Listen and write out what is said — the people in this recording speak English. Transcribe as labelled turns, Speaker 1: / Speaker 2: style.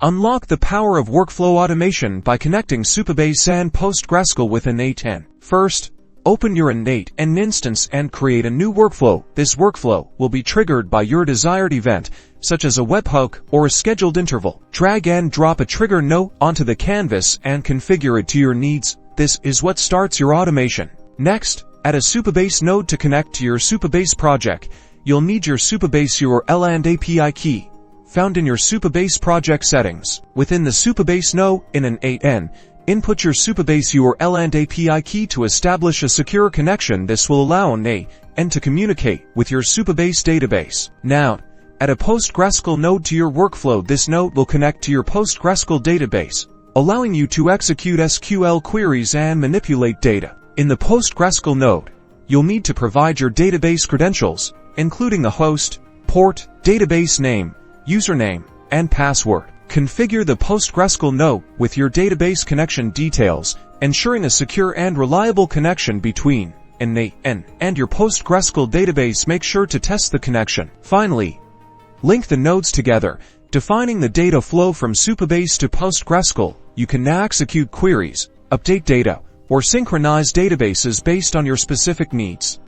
Speaker 1: Unlock the power of workflow automation by connecting Supabase and PostgreSQL with N8n. First, open your N8n instance and create a new workflow. This workflow will be triggered by your desired event, such as a webhook or a scheduled interval. Drag and drop a trigger node onto the canvas and configure it to your needs. This is what starts your automation. Next, add a Supabase node to connect to your Supabase project. You'll need your Supabase URL and API key, found in your Supabase project settings. Within the Supabase Node in N8n, input your Supabase URL and API key to establish a secure connection. This will allow N8n to communicate with your Supabase database. Now, add a PostgreSQL node to your workflow. This node will connect to your PostgreSQL database, allowing you to execute SQL queries and manipulate data. In the PostgreSQL node, you'll need to provide your database credentials, including the host, port, database name, username, and password. Configure the PostgreSQL node with your database connection details, ensuring a secure and reliable connection between N8n and your PostgreSQL database. Make sure to test the connection. Finally, link the nodes together, defining the data flow from Supabase to PostgreSQL. You can now execute queries, update data, or synchronize databases based on your specific needs.